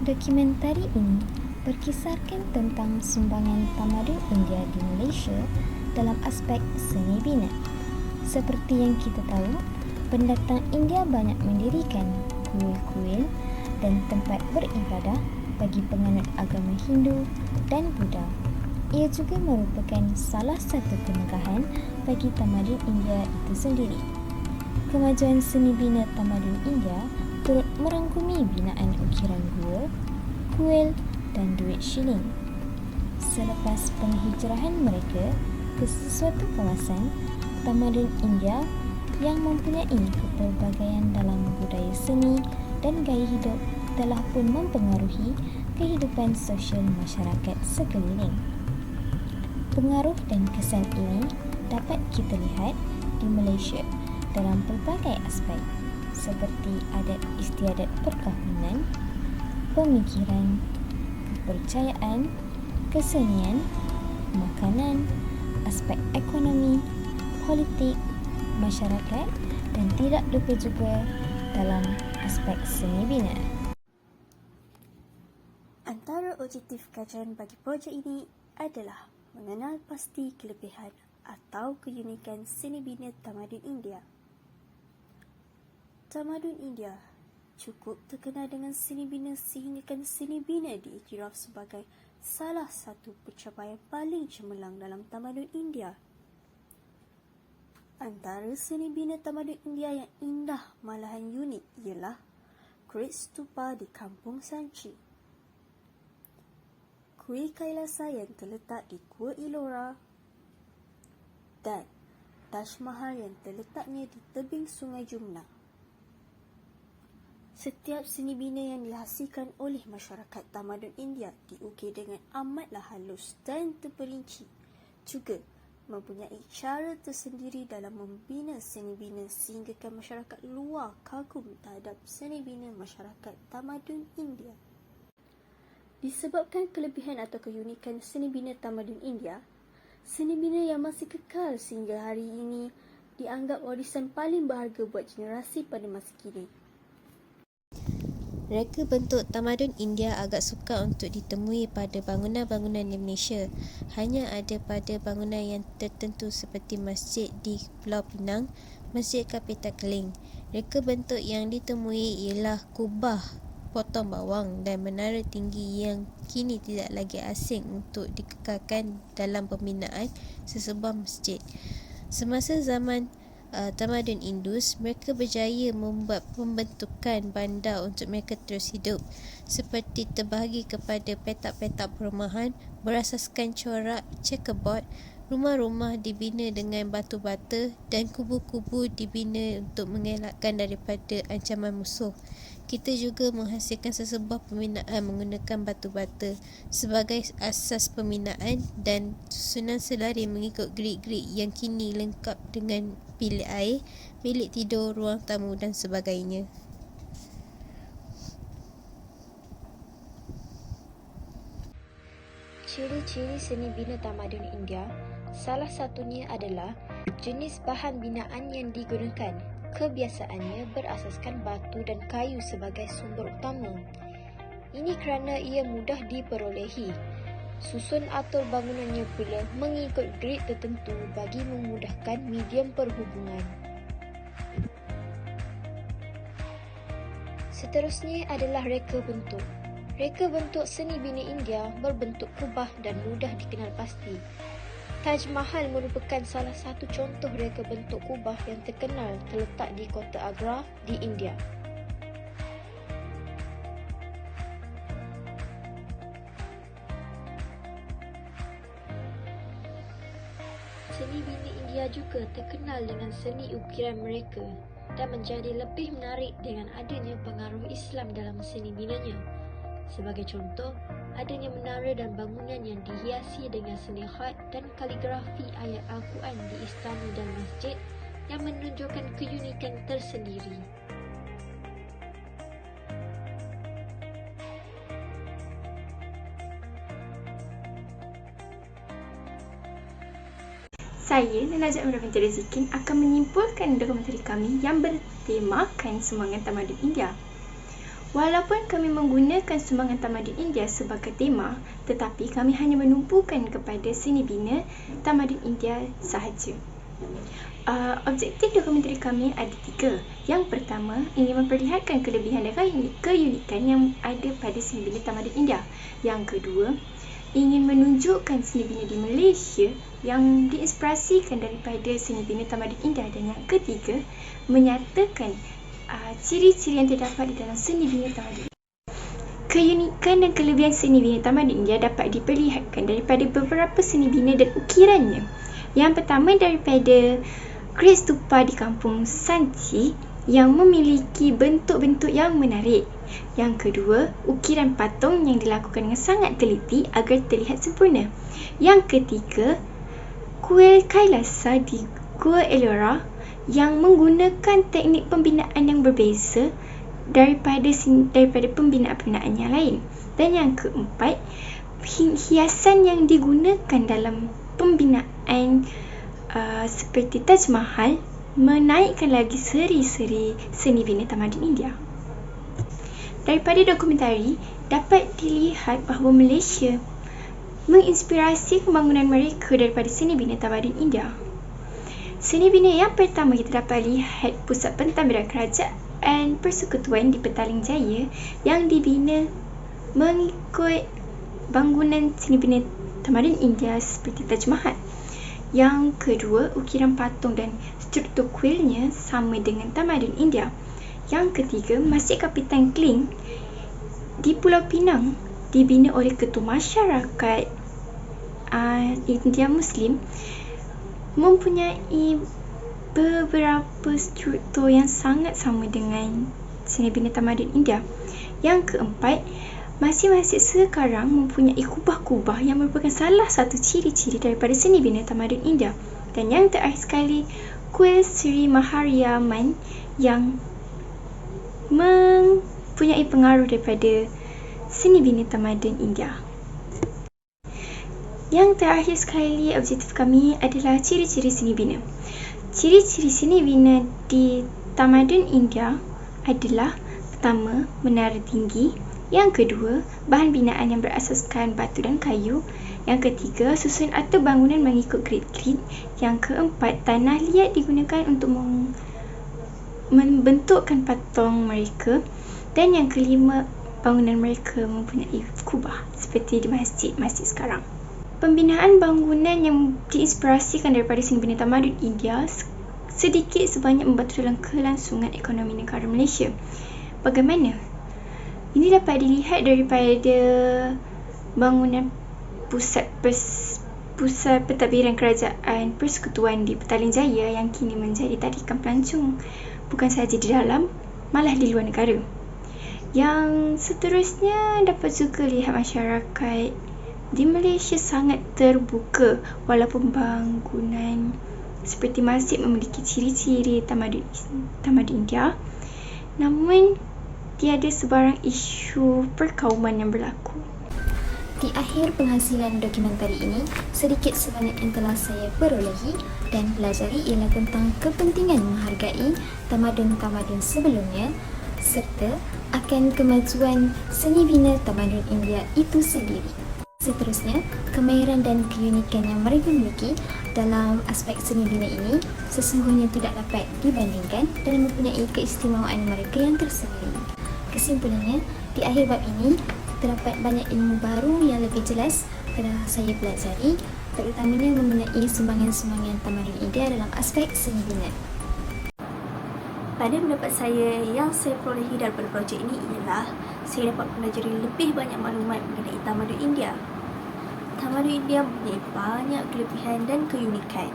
Dokumentari ini berkisarkan tentang sumbangan tamadun India di Malaysia dalam aspek seni bina. Seperti yang kita tahu, pendatang India banyak mendirikan kuil-kuil dan tempat beribadah bagi penganut agama Hindu dan Buddha. Ia juga merupakan salah satu kemegahan bagi tamadun India itu sendiri. Kemajuan seni bina tamadun India turut merangkumi binaan ukiran gua, kuil dan duit shilling. Selepas penghijrahan mereka ke sesuatu kawasan, tamadun India yang mempunyai kepelbagaian dalam budaya seni dan gaya hidup telah pun mempengaruhi kehidupan sosial masyarakat sekeliling. Pengaruh dan kesan ini dapat kita lihat di Malaysia dalam pelbagai aspek seperti adat istiadat perkahwinan, pemikiran, kepercayaan, kesenian, makanan, aspek ekonomi, politik, masyarakat dan tidak lupa juga dalam aspek seni bina. Antara objektif kajian bagi projek ini adalah mengenal pasti kelebihan atau keunikan seni bina tamadun India. Tamadun India cukup terkenal dengan seni bina sehinggakan seni bina diiktiraf sebagai salah satu pencapaian paling cemerlang dalam tamadun India. Antara seni bina tamadun India yang indah malahan unik ialah Great Stupa di Kampung Sanchi, Kuil Kailasa yang terletak di Gua Ellora dan Taj Mahal yang terletaknya di tebing Sungai Jumna. Setiap seni bina yang dihasilkan oleh masyarakat tamadun India diukir dengan amatlah halus dan terperinci, juga mempunyai cara tersendiri dalam membina seni bina sehinggakan masyarakat luar kagum terhadap seni bina masyarakat tamadun India. Disebabkan kelebihan atau keunikan seni bina tamadun India, seni bina yang masih kekal sehingga hari ini dianggap warisan paling berharga buat generasi pada masa kini. Reka bentuk tamadun India agak sukar untuk ditemui pada bangunan-bangunan di Malaysia. Hanya ada pada bangunan yang tertentu seperti masjid di Pulau Pinang, Masjid Kapital Keling. Reka bentuk yang ditemui ialah kubah potong bawang dan menara tinggi yang kini tidak lagi asing untuk dikekalkan dalam pembinaan sesebuah masjid. Semasa zaman tamadun Indus, mereka berjaya membuat pembentukan bandar untuk mereka terus hidup, seperti terbahagi kepada petak-petak perumahan berasaskan corak checkerboard. Rumah-rumah dibina dengan batu bata dan kubu-kubu dibina untuk mengelakkan daripada ancaman musuh. Kita juga menghasilkan sesebuah pembinaan menggunakan batu bata sebagai asas pembinaan dan susunan selari mengikut gerik-gerik yang kini lengkap dengan bilik air, bilik tidur, ruang tamu dan sebagainya. Ciri-ciri seni bina tamadun India, salah satunya adalah jenis bahan binaan yang digunakan. Kebiasaannya berasaskan batu dan kayu sebagai sumber utama. Ini kerana ia mudah diperolehi. Susun atur bangunannya pula mengikut grid tertentu bagi memudahkan medium perhubungan. Seterusnya adalah reka bentuk. Reka bentuk seni bina India berbentuk kubah dan mudah dikenal pasti. Taj Mahal merupakan salah satu contoh reka bentuk kubah yang terkenal terletak di kota Agra di India. Seni bina India juga terkenal dengan seni ukiran mereka dan menjadi lebih menarik dengan adanya pengaruh Islam dalam seni binanya. Sebagai contoh, adanya menara dan bangunan yang dihiasi dengan seni khat dan kaligrafi ayat Al-Quran di istana dan masjid yang menunjukkan keunikan tersendiri. Saya, Najat Amira Zikin, akan menyimpulkan dokumentari kami yang bertemakan sumbangan tamadun India. Walaupun kami menggunakan sumbangan tamadun India sebagai tema, tetapi kami hanya menumpukan kepada seni bina tamadun India sahaja. Objektif dokumentari kami ada 3. Yang pertama, ingin memperlihatkan kelebihan dan keunikan yang ada pada seni bina tamadun India. Yang kedua, ingin menunjukkan seni bina di Malaysia yang diinspirasikan daripada seni bina tamadun India. Dan yang ketiga, menyatakan ciri-ciri yang terdapat di dalam seni bina tamadun India. Keunikan dan kelebihan seni bina tamadun India dapat diperlihatkan daripada beberapa seni bina dan ukirannya. Yang pertama, daripada Great Stupa di kampung Sanchi yang memiliki bentuk-bentuk yang menarik. Yang kedua, ukiran patung yang dilakukan dengan sangat teliti agar terlihat sempurna. Yang ketiga, kuil Kailasa di Gua Ellora yang menggunakan teknik pembinaan yang berbeza daripada pembinaan-pembinaan yang lain. Dan yang keempat, hiasan yang digunakan dalam pembinaan seperti Taj Mahal menaikkan lagi seri-seri seni bina tamadun India. Daripada dokumentari, dapat dilihat bahawa Malaysia menginspirasi pembangunan mereka daripada seni bina tamadun India. Seni bina yang pertama kita dapat lihat pusat pentadbiran kerajaan persekutuan di Petaling Jaya yang dibina mengikut bangunan seni bina tamadun India seperti Taj Mahal. Yang kedua, ukiran patung dan struktur kuilnya sama dengan tamadun India. Yang ketiga, Masjid Kapitan Kling di Pulau Pinang dibina oleh ketua masyarakat India Muslim, mempunyai beberapa struktur yang sangat sama dengan seni bina tamadun India. Yang keempat, masjid-masjid sekarang mempunyai kubah-kubah yang merupakan salah satu ciri-ciri daripada seni bina tamadun India. Dan yang terakhir sekali, kuil Sri Mahariaman yang mempunyai pengaruh daripada seni bina tamadun India. Yang terakhir sekali, objektif kami adalah ciri-ciri seni bina. Ciri-ciri seni bina di tamadun India adalah: pertama, menara tinggi. Yang kedua, bahan binaan yang berasaskan batu dan kayu. Yang ketiga, susunan atau bangunan mengikut grid. Yang keempat, tanah liat digunakan untuk membentukkan patung mereka. Dan yang kelima, bangunan mereka mempunyai kubah seperti di masjid sekarang. Pembinaan bangunan yang diinspirasikan daripada seni bina tamadun India sedikit sebanyak membantu dalam kelangsungan ekonomi negara Malaysia. Bagaimana? Ini dapat dilihat daripada bangunan pusat pentadbiran kerajaan persekutuan di Petaling Jaya yang kini menjadi tarikan pelancong bukan sahaja di dalam, malah di luar negara. Yang seterusnya, dapat juga lihat masyarakat di Malaysia sangat terbuka walaupun bangunan seperti masjid memiliki ciri-ciri tamadun India, namun tiada sebarang isu perkauman yang berlaku. Di akhir penghasilan dokumentari ini, sedikit sebanyak yang telah saya perolehi dan pelajari ialah tentang kepentingan menghargai tamadun-tamadun sebelumnya serta akan kemajuan seni bina tamadun India itu sendiri. Seterusnya, kemahiran dan keunikan yang mereka miliki dalam aspek seni bina ini sesungguhnya tidak dapat dibandingkan dan mempunyai keistimewaan mereka yang tersendiri. Kesimpulannya, di akhir bab ini terdapat banyak ilmu baru yang lebih jelas telah saya pelajari, terutamanya mengenai sumbangan-sumbangan tamadun India dalam aspek seni bina. Pada pendapat saya, yang saya perolehi daripada projek ini ialah saya dapat mempelajari lebih banyak maklumat mengenai tamadun India. Tamadun India mempunyai banyak kelebihan dan keunikan.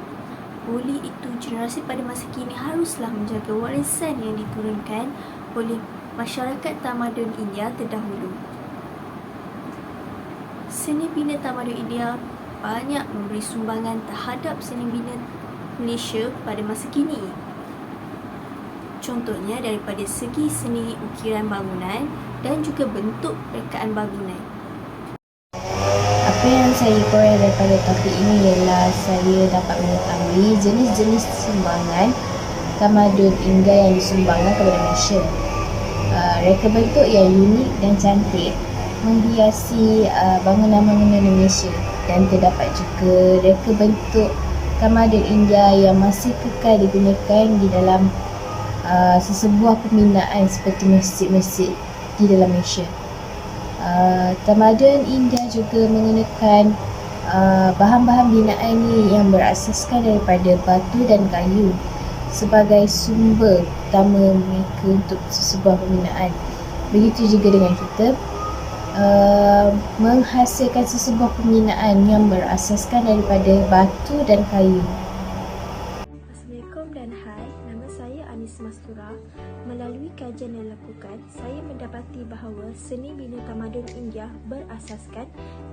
Oleh itu, generasi pada masa kini haruslah menjaga warisan yang diturunkan oleh masyarakat tamadun India terdahulu. Seni bina tamadun India banyak memberi sumbangan terhadap seni bina Malaysia pada masa kini. Contohnya daripada segi seni ukiran bangunan dan juga bentuk rekaan bangunan. Apa yang saya peroleh daripada topik ini ialah saya dapat mengetahui jenis-jenis sumbangan tamadun India yang disumbangkan kepada Malaysia. Reka bentuk yang unik dan cantik menghiasi bangunan-bangunan Malaysia, dan terdapat juga reka bentuk tamadun India yang masih kekal digunakan di dalam sesebuah pembinaan seperti masjid-masjid di dalam Malaysia. Tamadun India juga menggunakan bahan-bahan binaan ni yang berasaskan daripada batu dan kayu sebagai sumber utama mereka untuk sesebuah pembinaan. Begitu juga dengan kita, menghasilkan sesebuah pembinaan yang berasaskan daripada batu dan kayu. Assalamualaikum dan hai, nama saya Anis Mastura. Melalui kajian yang dilakukan, saya mendapati bahawa seni bina tamadun India berasaskan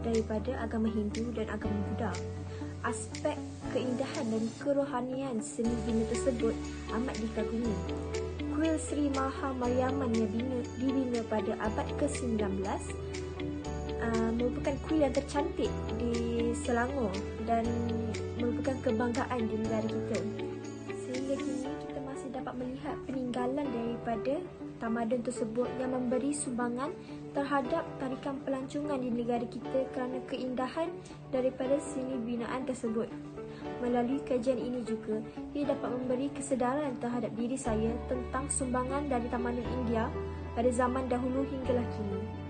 daripada agama Hindu dan agama Buddha. Aspek keindahan dan kerohanian seni bina tersebut amat dikagumi. Kuil Sri Maha Mariamman yang dibina pada abad ke-19 merupakan kuil yang tercantik di Selangor dan merupakan kebanggaan di negara kita. Sehingga kini kita masih dapat melihat peninggalan daripada tamadun tersebut yang memberi sumbangan terhadap tarikan pelancongan di negara kita kerana keindahan daripada seni binaan tersebut. Melalui kajian ini juga, ia dapat memberi kesedaran terhadap diri saya tentang sumbangan dari tamadun India pada zaman dahulu hinggalah kini.